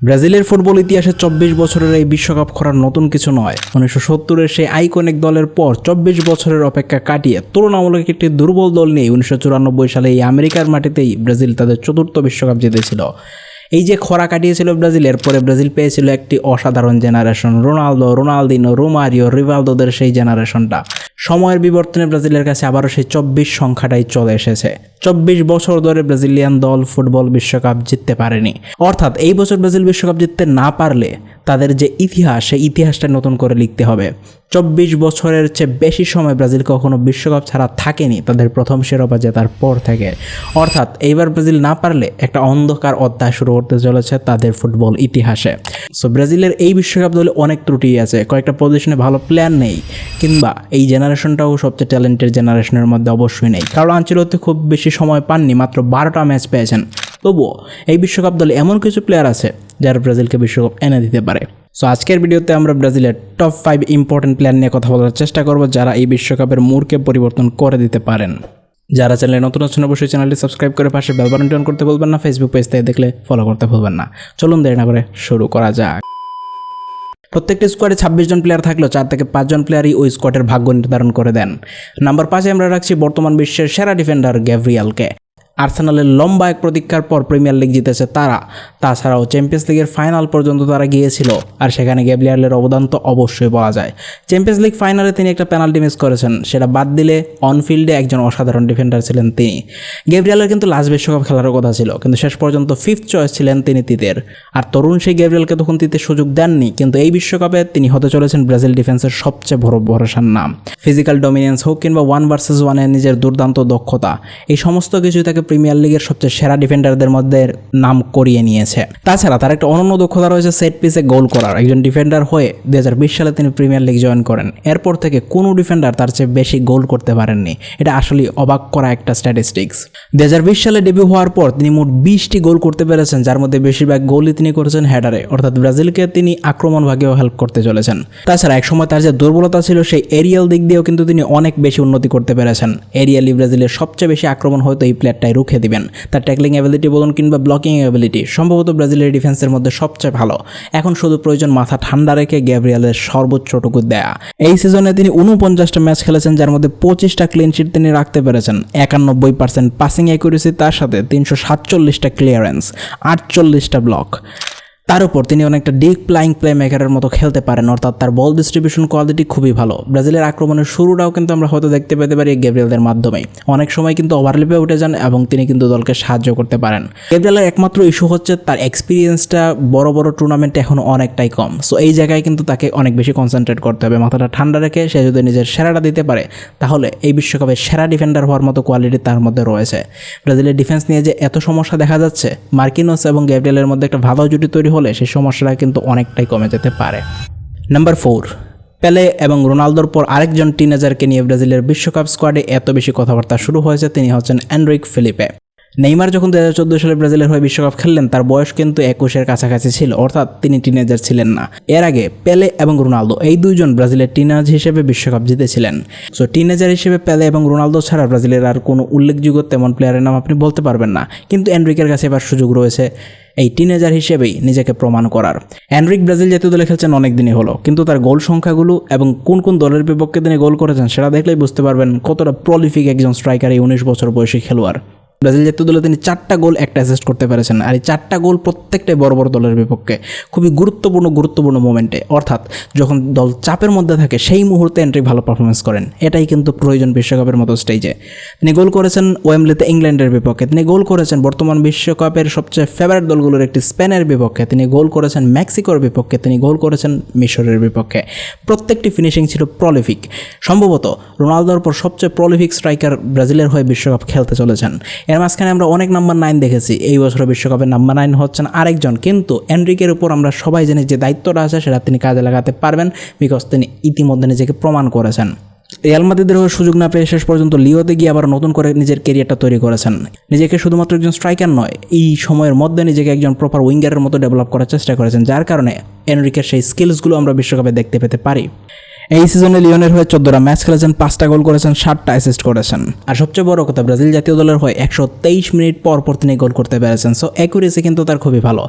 ব্রাজিলের ফুটবল ইতিহাসে 24 বছরের এই বিশ্বকাপ করার নতুন কিছু নয়। 1970-এর সেই আইকনিক দলের পর 24 বছরের অপেক্ষা কাটিয়ে তুলনামূলক একটি দুর্বল দল নিয়ে 1994 সালে এই আমেরিকার মাটিতেই ব্রাজিল তাদের চতুর্থ বিশ্বকাপ জিতেছিল। এই যে খরা কাটিয়েছিল ব্রাজিলের পরে ব্রাজিল পেয়েছিল একটি অসাধারণ জেনারেশন, রোনালদো, রোনালদিনো, রোমারিও, রিভালদোদের সেই জেনারেশনটা। সময়ের বিবর্তনে ব্রাজিলের কাছে আবারও সেই 24 সংখ্যাটাই চলে এসেছে। 24 বছর ধরে ব্রাজিলিয়ান দল ফুটবল বিশ্বকাপ জিততে পারেনি। অর্থাৎ এই বছর ব্রাজিল বিশ্বকাপ জিততে না পারলে তাদের যে ইতিহাস, সেই ইতিহাসটা নতুন করে লিখতে হবে। 24 বছরের চেয়ে বেশি সময় ব্রাজিল কখনো বিশ্বকাপ ছাড়া থাকেনি তাদের প্রথম শিরোপা জেতার পর থেকে। অর্থাৎ এইবার ব্রাজিল না পারলে একটা অন্ধকার অধ্যায় শুরু করতে চলেছে তাদের ফুটবল ইতিহাসে। সো ব্রাজিলের এই বিশ্বকাপ দলে অনেক ত্রুটি আছে, কয়েকটা পজিশনে ভালো প্লেয়ার নেই, কিংবা এই জেনারেশনটাও সবচেয়ে ট্যালেন্টেড জেনারেশনের মধ্যে অবশ্যই নেই। কারণ আনচেলত্তি খুব বেশি সময় পাননি, মাত্র 12টা ম্যাচ পেয়েছেন। তবুও এই বিশ্বকাপ দলে এমন কিছু প্লেয়ার আছে যারা ব্রাজিলকে বিশ্বকাপ এনে দিতে পারে। সো আজকের ভিডিওতে আমরা ব্রাজিলের টপ 5 ইম্পর্টেন্ট প্লেয়ার নিয়ে কথা বলার চেষ্টা করব যারা এই বিশ্বকাপের মোড়কে পরিবর্তন করে দিতে পারেন। যারা চ্যানেলে নতুন আছেন অবশ্যই চ্যানেলটি সাবস্ক্রাইব করে পাশে বেল বাটনটি অন করতে ভুলবেন না। ফেসবুক পেজ থেকে দেখলে ফলো করতে ভুলবেন না। চলুন দেরি না করে শুরু করা যাক। প্রত্যেকটি স্কোয়াডে 26 জন প্লেয়ার থাকলেও 4 থেকে 5 জন প্লেয়ারই ওই স্কোয়াডের ভাগ্য নির্ধারণ করে দেন। নাম্বার 5-এ আমরা রাখছি বর্তমান বিশ্বের সেরা ডিফেন্ডার গ্যাব্রিয়েলকে। আর্সেনালের লম্বা এক প্রতীক্ষার পর প্রিমিয়ার লিগ জিতেছে তারা। তাছাড়াও চ্যাম্পিয়ন্স লিগের ফাইনাল পর্যন্ত তারা গিয়েছিল, আর সেখানে গ্যাব্রিয়েলের অবদান তো অবশ্যই বলা যায়। চ্যাম্পিয়ন্স লিগ ফাইনালে তিনি একটা পেনাল্টি মিস করেছেন, সেটা বাদ দিলে অনফিল্ডে একজন অসাধারণ ডিফেন্ডার ছিলেন তিনি। গ্যাব্রিয়েলের কিন্তু লাস্ট বিশ্বকাপ খেলার কথা ছিল, কিন্তু শেষ পর্যন্ত 5th চয়েস ছিলেন তিনি তিতের। আর তরুণ সেই গ্যাব্রিয়েলকে তখন তিতের সুযোগ দেননি, কিন্তু এই বিশ্বকাপে তিনি হতে চলেছেন ব্রাজিল ডিফেন্সের সবচেয়ে বড় ভরসার নাম। ফিজিক্যাল ডমিনেন্স হোক কিংবা 1 ভার্সেস 1-এ নিজের দুর্দান্ত দক্ষতা, এই সমস্ত কিছুই তাকে প্রিমিয়ার লিগের সবচেয়ে সেরা ডিফেন্ডারদের মধ্যে নাম করিয়ে নিয়েছে। তাছাড়া তার একটা অনন্য দক্ষতা রয়েছে সেট পিসে গোল করার। একজন ডিফেন্ডার হয়ে 2020 সালে তিনি প্রিমিয়ার লিগ জয়েন করেন। এরপর থেকে কোনো ডিফেন্ডার তার চেয়ে বেশি গোল করতে পারেননি। এটা আসলে অবাক করা একটা স্ট্যাটিস্টিক্স। 2020 সালে ডেবিউ হওয়ার পর তিনি মোট 20টি গোল করতে পেরেছেন, যার মধ্যে বেশিরভাগ গোলই তিনি করেছেন হেডারে। অর্থাৎ ব্রাজিলকে তিনি আক্রমণ ভাগেও হেল্প করতে চলেছেন। তাছাড়া একসময় তার যে দুর্বলতা ছিল সেই এরিয়াল দিক দিয়েও কিন্তু তিনি অনেক বেশি উন্নতি করতে পেরেছেন। এরিয়ালি ব্রাজিলের সবচেয়ে বেশি আক্রমণ হয়তো এই প্লেয়ারটাই রুখে দিবেন। তার ট্যাকলিং অ্যাবিলিটি বলুন কিংবা ব্লকিং অ্যাবিলিটি সম্ভবত ব্রাজিলের ডিফেন্সের মধ্যে সবচেয়ে ভালো। এখন শুধু প্রয়োজন মাথা ঠান্ডা রেখে গ্যাব্রিয়েলের সর্বোচ্চটুকু দেয়া। এই সিজনে তিনি 49টা ম্যাচ খেলেছেন, যার মধ্যে 25টা ক্লিন শিট তিনি রাখতে পেরেছেন। 91% পাসিং অ্যাকুরেসি, তার সাথে 347টা ক্লিয়ারেন্স, 48টা ব্লক। তার উপর তিনি অনেকটা ডিপ প্লাইং প্লে মেকারের মতো খেলতে পারেন, অর্থাৎ তার বল ডিস্ট্রিবিউশন কোয়ালিটি খুবই ভালো। ব্রাজিলের আক্রমণের শুরুটাও কিন্তু আমরা হয়তো দেখতে পেতে পারি গ্যাব্রিয়েলদের মাধ্যমেই। অনেক সময় কিন্তু ওভারল্যাপে উঠে যান এবং তিনি কিন্তু দলকে সাহায্য করতে পারেন। গ্যাব্রিয়েলের একমাত্র ইস্যু হচ্ছে তার এক্সপিরিয়েন্সটা বড় বড় টুর্নামেন্টে এখন অনেকটাই কম। সো এই জায়গায় কিন্তু তাকে অনেক বেশি কনসেন্ট্রেট করতে হবে। মাথাটা ঠান্ডা রেখে সে যদি নিজের সেরাটা দিতে পারে, তাহলে এই বিশ্বকাপে সেরা ডিফেন্ডার হওয়ার মতো কোয়ালিটি তার মধ্যে রয়েছে। ব্রাজিলের ডিফেন্স নিয়ে যে এত সমস্যা দেখা যাচ্ছে, মার্কিনোস এবং গ্যাব্রিয়েলের মধ্যে একটা ভালো জুটি তৈরি হলে সেই সমস্যাটা কিন্তু অনেকটাই কমে যেতে পারে। নাম্বার 4, পেলে এবং রোনালদোর পর আরেকজন টিনেজারকে নিয়ে ব্রাজিলের বিশ্বকাপ স্কোয়াডে এত বেশি কথাবার্তা শুরু হয়েছে, তিনি হচ্ছেন এনরিক ফিলিপে। নেইমার যখন 2014 সালে ব্রাজিলের হয়ে বিশ্বকাপ খেললেন, তার বয়স কিন্তু 21-এর কাছাকাছি ছিল, অর্থাৎ তিনি টিনেজার ছিলেন না। এর আগে পেলে এবং রোনালদো এই দুইজন ব্রাজিলের টিনেজ হিসেবে বিশ্বকাপ জিতেছিলেন। সো টিনেজার হিসেবে পেলে এবং রোনালদো ছাড়া ব্রাজিলের আর কোনো উল্লেখযোগ্য তেমন প্লেয়ারের নাম আপনি বলতে পারবেন না। কিন্তু এনরিকের কাছে এবার সুযোগ রয়েছে এই টিনেজার হিসেবেই নিজেকে প্রমাণ করার। এনরিক ব্রাজিল জাতীয় দলে খেলছেন অনেক দিনই হলো, কিন্তু তার গোল সংখ্যাগুলো এবং কোন কোন দলের বিপক্ষে তিনি গোল করেছেন সেটা দেখলেই বুঝতে পারবেন কতটা প্রলিফিক একজন স্ট্রাইকার এই 19 বছর বয়সী খেলোয়াড়। ব্রাজিল জাতীয় দলে তিনি 4টা গোল, একটা অ্যাসিস্ট করতে পেরেছেন, আর এই 4টা গোল প্রত্যেকটাই বড় বড় দলের বিপক্ষে খুবই গুরুত্বপূর্ণ মোমেন্টে। অর্থাৎ যখন দল চাপের মধ্যে থাকে সেই মুহূর্তে এন্ট্রি ভালো পারফরমেন্স করেন। এটাই কিন্তু প্রয়োজন বিশ্বকাপের মতো স্টেজে। তিনি গোল করেছেন ওয়েম্বলিতে ইংল্যান্ডের বিপক্ষে, তিনি গোল করেছেন বর্তমান বিশ্বকাপের সবচেয়ে ফেভারিট দলগুলোর একটি স্পেনের বিপক্ষে, তিনি গোল করেছেন মেক্সিকোর বিপক্ষে, তিনি গোল করেছেন মিশরের বিপক্ষে। প্রত্যেকটি ফিনিশিং ছিল প্রলিফিক। সম্ভবত রোনালদোর পর সবচেয়ে প্রলিফিক স্ট্রাইকার ব্রাজিলের হয়ে বিশ্বকাপ খেলতে চলেছেন। এর মাঝখানে আমরা অনেক নাম্বার 9 দেখেছি। এই বছরের বিশ্বকাপের নাম্বার 9 হচ্ছেন আরেকজন, কিন্তু এনরিকের উপর আমরা সবাই জানি যে দায়িত্বটা আছে সেটা তিনি কাজে লাগাতে পারবেন, বিকজ তিনি ইতিমধ্যে নিজেকে প্রমাণ করেছেন। রিয়াল মাদ্রিদের হয়ে সুযোগ না পেয়ে শেষ পর্যন্ত লিওতে গিয়ে আবার নতুন করে নিজের ক্যারিয়ারটা তৈরি করেছেন। নিজেকে শুধুমাত্র একজন স্ট্রাইকার নয়, এই সময়ের মধ্যে নিজেকে একজন প্রপার উইঙ্গারের মতো ডেভেলপ করার চেষ্টা করেছেন, যার কারণে এনরিকের সেই স্কিলসগুলো আমরা বিশ্বকাপে দেখতে পেতে পারি। এই সিজনে লিওনের হয়ে 14টা ম্যাচ খেলেছেন, 5টা গোল করেছেন, 7টা অ্যাসিস্ট করেছেন। আর সবচেয়ে বড় কথা, ব্রাজিল জাতীয় দলের হয়ে 123 মিনিট পর তিনি গোল করতে পেরেছেন। সো অ্যাকুরেসি কিন্তু তার খুবই ভালো।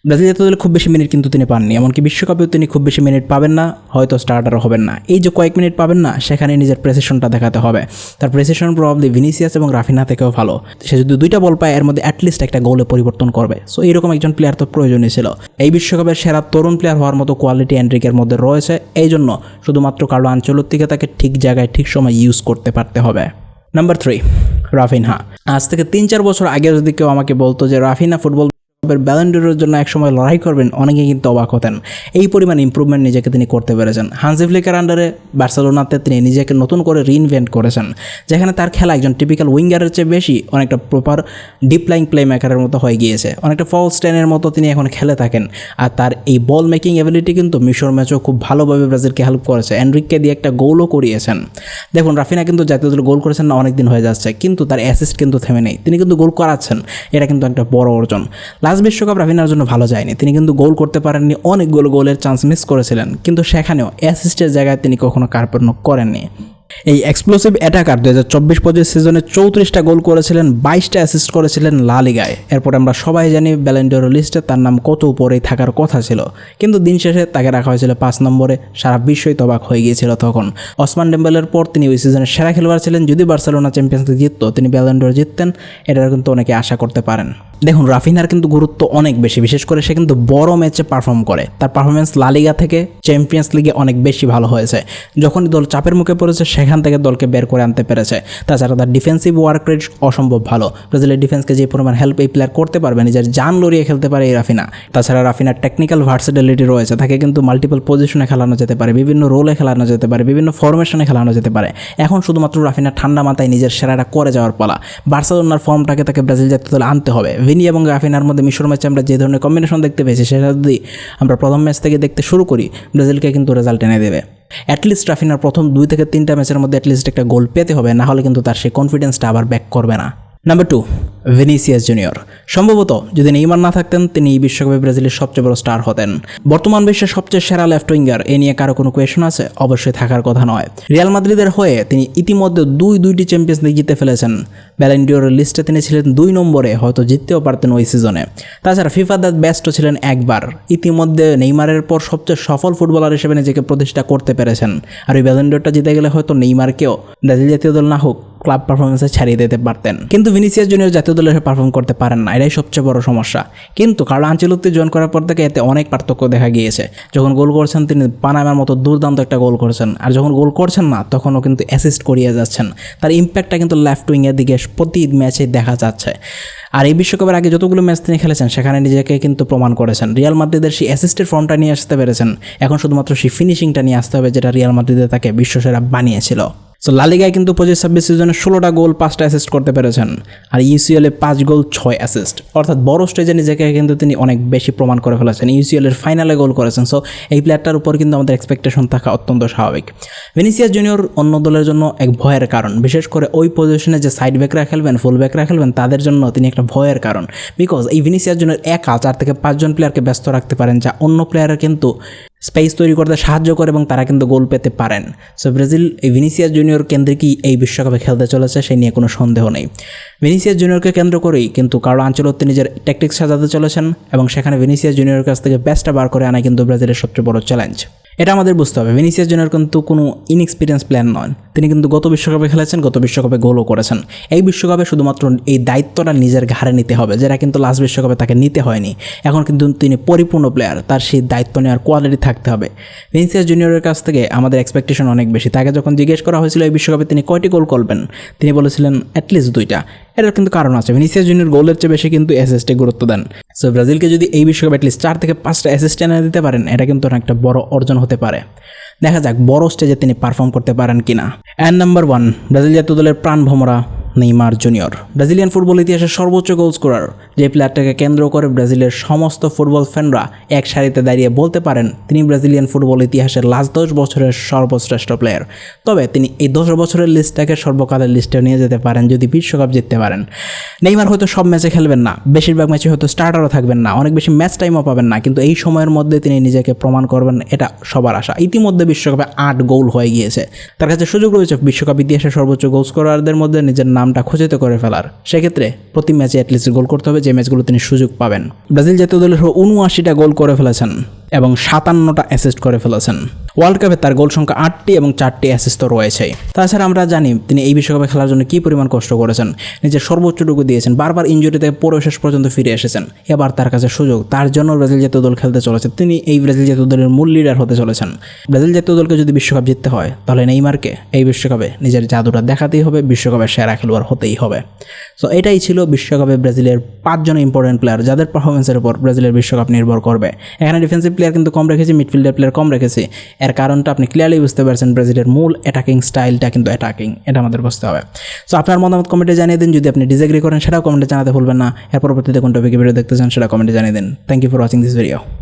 ব্রাজিল জাতীয় দলে খুব বেশি মিনিট কিন্তু তিনি পাননি, এমনকি বিশ্বকাপেও তিনি খুব বেশি মিনিট পাবেন না, হয়তো স্টার্টারও হবেন না। এই যে কয়েক মিনিট পাবেন না, সেখানে নিজের প্রেসিশনটা দেখাতে হবে। তার প্রেসিশন প্রবাবলি ভিনিসিয়াস এবং রাফিনা থেকেও ভালো। সে যদি 2টা বল পায় এর মধ্যে অ্যাটলিস্ট একটা গোলে পরিবর্তন করবে। সো এইরকম একজন প্লেয়ার তো প্রয়োজনই ছিল। এই বিশ্বকাপের সেরা তরুণ প্লেয়ার হওয়ার মতো কোয়ালিটি এনরিকের মধ্যে রয়েছে। এই জন্য শুধুমাত্র কার্লো আনচেলত্তিকে তাকে ঠিক জায়গায় ঠিক সময় ইউজ করতে পারতে হবে। Number 3, Raphinha. আজ থেকে 3-4 বছর আগে যদি কেউ আমাকে বলতো যে রাফিনহা ফুটবল ব্যালন ড'রের জন্য একসময় লড়াই করবেন, অনেকে কিন্তু অবাক হতেন। এই পরিমাণ ইমপ্রুভমেন্ট নিজেকে তিনি করতে পেরেছেন। হান্সি ফ্লিকের আন্ডারে বার্সেলোনাতে তিনি নিজেকে নতুন করে রিইনভেন্ট করেছেন, যেখানে তার খেলা একজন টিপিক্যাল উইঙ্গারের চেয়ে বেশি অনেকটা প্রপার ডিপ লাইং প্লে মেকারের মতো হয়ে গিয়েছে। অনেকটা ফলস টেনের মতো তিনি এখন খেলে থাকেন। আর তার এই বল মেকিং এবিলিটি কিন্তু মিশর ম্যাচও খুব ভালোভাবে ব্রাজিলকে হেল্প করেছে। এনরিককে দিয়ে একটা গোলও করিয়েছেন। দেখুন, রাফিনা কিন্তু জাতীয় দলে গোল করেছেন না অনেক দিন হয়ে যাচ্ছে, কিন্তু তার অ্যাসিস্ট কিন্তু থেমে নেই। তিনি কিন্তু গোল করাচ্ছেন, এটা কিন্তু একটা বড় অর্জন। লাস্ট বিশ্বকাপ রাফিনার জন্য ভালো যায়নি, তিনি কিন্তু গোল করতে পারেননি, অনেকগুলো গোলের চান্স মিস করেছিলেন, কিন্তু সেখানেও অ্যাসিস্টের জায়গায় তিনি কখনো কার্পণ্য করেননি। এই এক্সপ্লোসিভ অ্যাটাকার 2024-25 সিজনে 34টা গোল করেছিলেন, 22টা অ্যাসিস্ট করেছিলেন লা লিগায়। এরপর আমরা সবাই জানি ব্যালন ড'র লিস্টে তার নাম কত উপরেই থাকার কথা ছিল, কিন্তু দিন শেষে তাকে রাখা হয়েছিল 5 নম্বরে। সারা বিশ্বই তবাক হয়ে গিয়েছিল তখন। ওসমান ডেম্বেলের পর তিনি ওই সিজনের সেরা খেলোয়াড় ছিলেন। যদি বার্সেলোনা চ্যাম্পিয়ন্স লিগ জিততো, তিনি ব্যালন ড'র জিততেন, এটা কিন্তু অনেকে আশা করতে পারেন। দেখুন, রাফিনার কিন্তু গুরুত্ব অনেক বেশি, বিশেষ করে সে কিন্তু বড় ম্যাচে পারফর্ম করে। তার পারফরমেন্স লা লিগা থেকে চ্যাম্পিয়ন্স লিগে অনেক বেশি ভালো হয়েছে। যখনই দল চাপের মুখে পড়েছে, সেখান থেকে দলকে বের করে আনতে পেরেছে। তাছাড়া তার ডিফেন্সিভ ওয়ার্ক রেট অসম্ভব ভালো। ব্রাজিলের ডিফেন্সকে যে পরিমাণ হেল্প এই প্লেয়ার করতে পারবে, নিজের জান লড়িয়ে খেলতে পারে এই রাফিনা। তাছাড়া রাফিনার টেকনিক্যাল ভার্সেটিলিটি রয়েছে, তাকে কিন্তু মাল্টিপল পজিশনে খেলানো যেতে পারে, বিভিন্ন রোলে খেলানো যেতে পারে, বিভিন্ন ফরমেশনে খেলানো যেতে পারে। এখন শুধুমাত্র রাফিনা ঠান্ডা মাথায় নিজের সেরাটা করে যাওয়ার পালা। বার্সেলোনার ফর্মটাকে তাকে ব্রাজিল জাতীয় দলে আনতে হবে। ভিনি এবং রাফিনার মধ্যে মিশর ম্যাচে আমরা যে ধরনের কম্বিনেশন দেখতে পেয়েছি, সেটা যদি আমরা প্রথম ম্যাচ থেকে দেখতে শুরু করি, ব্রাজিলকে কিন্তু রেজাল্ট এনে দেবে। অ্যাটলিস্ট রাফিনার প্রথম 2 থেকে 3টা ম্যাচের মধ্যে অ্যাটলিস্ট একটা গোল পেতে হবে, না হলে কিন্তু তার সেই কনফিডেন্সটা আবার ব্যাক করবে না। Number 2, Vinicius junior. সম্ভবত যদি নেইমার না থাকতেন, তিনি এই বিশ্বকাপে ব্রাজিলের সবচেয়ে বড় স্টার হতেন। বর্তমান বিশ্বের সবচেয়ে সেরা লেফট উইঙ্গার, এ নিয়ে কারো কোনো কোয়েশন আছে? অবশ্যই থাকার কথা নয়। রিয়াল মাদ্রিদের হয়ে তিনি ইতিমধ্যে দুইটি চ্যাম্পিয়ন্স লিগ জিতে ফেলেছেন। ব্যালন ডিওরের লিস্টে তিনি ছিলেন 2 নম্বরে, হয়তো জিততেও পারতেন ওই সিজনে। তাছাড়া ফিফা দ্য বেস্টও ছিলেন একবার। ইতিমধ্যে নেইমারের পর সবচেয়ে সফল ফুটবলার হিসেবে নিজেকে প্রতিষ্ঠা করতে পেরেছেন। আর ওই ব্যালন ডিওরটা জিতে গেলে হয়তো নেইমারকেও ব্রাজিল জাতীয় দল না হোক, ক্লাব পারফরমেন্সে ছাড়িয়ে দিতে পারতেন। কিন্তু ভিনিসিয়াস জুনিয়র জাতীয় দলে পারফর্ম করতে পারেন না, এটাই সবচেয়ে বড় সমস্যা। কিন্তু কার্লো আনচেলত্তি জয়েন করার পর থেকে এতে অনেক পার্থক্য দেখা গিয়েছে। যখন গোল করছেন, তিনি পানামার মতো দুর্দান্ত একটা গোল করছেন, আর যখন গোল করছেন না, তখনও কিন্তু অ্যাসিস্ট করিয়ে যাচ্ছেন। তার ইম্প্যাক্টটা কিন্তু লেফট উইংয়ের দিকে প্রতি ম্যাচে দেখা যাচ্ছে। আর এই বিশ্বকাপের আগে যতগুলো ম্যাচ তিনি খেলেছেন, সেখানে নিজেকে কিন্তু প্রমাণ করেছেন। রিয়াল মাদ্রিদের সেই অ্যাসিস্টের ফর্মটা নিয়ে আসতে পেরেছেন। এখন শুধুমাত্র সেই ফিনিশিংটা নিয়ে আসতে হবে, যেটা রিয়াল মাদ্রিদে তাকে বিশ্বসেরা বানিয়েছিল। সো লা লিগায় কিন্তু 25-26 সিজনে 16টা গোল, 5টা অ্যাসিস্ট করতে পেরেছেন। আর ইউসিএলে 5 গোল 6 অ্যাসিস্ট, অর্থাৎ বড় স্টেজে নিজেকে কিন্তু তিনি অনেক বেশি প্রমাণ করে ফেলেছেন। ইউসিএলের ফাইনালে গোল করেছেন। সো এই প্লেয়ারটার উপর কিন্তু আমাদের এক্সপেকটেশন থাকা অত্যন্ত স্বাভাবিক। ভিনিসিয়াস জুনিয়র অন্য দলের জন্য এক ভয়ের কারণ, বিশেষ করে ওই পজিশনে যে সাইড ব্যাকরা খেলবেন, ফুল ব্যাকরা খেলবেন, তাদের জন্য তিনি একটা ভয়ের কারণ। বিকজ এই ভিনিসিয়াস জুনিয়র একা 4 থেকে 5 জন প্লেয়ারকে ব্যস্ত রাখতে পারেন, যা অন্য প্লেয়ারের কিন্তু স্পেস তৈরি করতে সাহায্য করে এবং তারা কিন্তু গোল পেতে পারেন। সো ব্রাজিল এই ভিনিসিয়াস জুনিয়র কেন্দ্রিকই এই বিশ্বকাপে খেলতে চলেছে, সেই নিয়ে কোনো সন্দেহ নেই। ভিনিসিয়াস জুনিয়রকে কেন্দ্র করেই কিন্তু কার্লো আনচেলত্তি নিজের ট্যাকটিক্স সাজাতে চলেছেন, এবং সেখানে ভিনিসিয়াস জুনিয়রের কাছ থেকে বেস্টটা বার করে আনা কিন্তু ব্রাজিলের সবচেয়ে বড় চ্যালেঞ্জ। এটা আমাদের বুঝতে হবে। ভিনিসিয়াস জুনিয়র কিন্তু কোনো ইনএক্সপিরিয়েন্স প্লেয়ার নন। তিনি কিন্তু গত বিশ্বকাপে খেলেছেন, গত বিশ্বকাপে গোলও করেছেন। এই বিশ্বকাপে শুধুমাত্র এই দায়িত্বটা নিজের ঘাড়ে নিতে হবে, যেটা কিন্তু লাস্ট বিশ্বকাপে তাকে নিতে হয়নি। এখন কিন্তু তিনি পরিপূর্ণ প্লেয়ার, তার সেই দায়িত্ব নেওয়ার কোয়ালিটি থাকতে হবে। ভিনিসিয়াস জুনিয়রের কাছ থেকে আমাদের এক্সপেকটেশন অনেক বেশি। তাকে যখন জিজ্ঞেস করা হয়েছিল এই বিশ্বকাপে তিনি কয়টি গোল করবেন, তিনি বলেছিলেন অ্যাটলিস্ট 2টা। এটার কিন্তু কারণ আছে। ভিনিসিয়াস জুনিয়র গোলের চেয়ে বেশি কিন্তু অ্যাসিস্টে গুরুত্ব দেন। সো ব্রাজিলকে যদি এই বিশ্বকাপে অ্যাটলিস্ট 4 থেকে 5টা অ্যাসিস্ট এনে দিতে পারেন, এটা কিন্তু একটা বড় অর্জন হতে পারে। দেখা যাক বড় স্টেজে তিনি পারফর্ম করতে পারেন কিনা। অ্যান্ড নাম্বার 1, ব্রাজিল জাতীয় দলের প্রাণ ভোমরা নেইমার জুনিয়র। ব্রাজিলিয়ান ফুটবল ইতিহাসের সর্বোচ্চ গোল স্কোরার, যে প্লেয়ারটাকে কেন্দ্র করে ব্রাজিলের সমস্ত ফুটবল ফ্যানরা এক সারিতে দাঁড়িয়ে বলতে পারেন তিনি ব্রাজিলিয়ান ফুটবল ইতিহাসের লাস্ট 10 বছরের সর্বশ্রেষ্ঠ প্লেয়ার। তবে তিনি এই 10 বছরের লিস্টটাকে সর্বকালের লিস্টে নিয়ে যেতে পারেন যদি বিশ্বকাপ জিততে পারেন। নেইমার হয়তো সব ম্যাচে খেলবেন না, বেশিরভাগ ম্যাচে হয়তো স্টার্টারও থাকবেন না, অনেক বেশি ম্যাচ টাইমও পাবেন না, কিন্তু এই সময়ের মধ্যে তিনি নিজেকে প্রমাণ করবেন, এটা সবার আশা। ইতিমধ্যে বিশ্বকাপে 8 গোল হয়ে গিয়েছে। তার কাছে সুযোগ রয়েছে বিশ্বকাপ ইতিহাসের সর্বোচ্চ গোল স্কোরারদের মধ্যে নিজের নাম নামটা খচিত করে ফেলার। সেক্ষেত্রে প্রতি ম্যাচে অ্যাটলিস্ট গোল করতে হবে, যে ম্যাচগুলো তিনি সুযোগ পাবেন। ব্রাজিল জাতীয় দলের 79টা গোল করে ফেলেছেন এবং 57টা অ্যাসিস্ট করে ফেলেছেন। ওয়ার্ল্ড কাপে তার গোল সংখ্যা 8টি এবং 4টি অ্যাসিস্ট তো রয়েছেই। তাছাড়া আমরা জানি তিনি এই বিশ্বকাপে খেলার জন্য কী পরিমাণ কষ্ট করেছেন, নিজের সর্বোচ্চটুকু দিয়েছেন, বারবার ইনজুরি থেকে পরে শেষ পর্যন্ত ফিরে এসেছেন। এবার তার কাছে সুযোগ, তার জন্য ব্রাজিল জাতীয় দল খেলতে চলেছে, তিনি এই ব্রাজিল জাতীয় দলের মূল লিডার হতে চলেছেন। ব্রাজিল জাতীয় দলকে যদি বিশ্বকাপ জিততে হয় তাহলে নেইমারকে এই বিশ্বকাপে নিজের জাদুটা দেখাতেই হবে, বিশ্বকাপের সেরা খেলোয়াড় হতেই হবে। সো এটাই ছিল বিশ্বকাপে ব্রাজিলের 5 জন ইম্পর্টেন্ট প্লেয়ার যাদের পারফরমেন্সের উপর ব্রাজিলের বিশ্বকাপ নির্ভর করবে। এখানে ডিফেন্সিভ প্লেয়ার কিন্তু কম রেখেছি, মিডফিল্ডার প্লেয়ার কম রেখেছি। এর কারণটা আপনি ক্লিয়ারলি বুঝতে পারছেন, ব্রাজিলের মূল অ্যাটাকিং স্টাইলটা কিন্তু অ্যাটাকিং, এটা আমাদের বুঝতে হবে। সো আপনার মতামত কমেন্টে জানিয়ে দিন, যদি আপনি ডিসএগ্রি করেন সেটাও কমেন্টে জানাতে ভুলবেন না। এর পরবর্তীতে কোন টপিকে ভিডিও দেখতে চান সেটা কমেন্টে জানিয়ে দিন। Thank you for watching this video.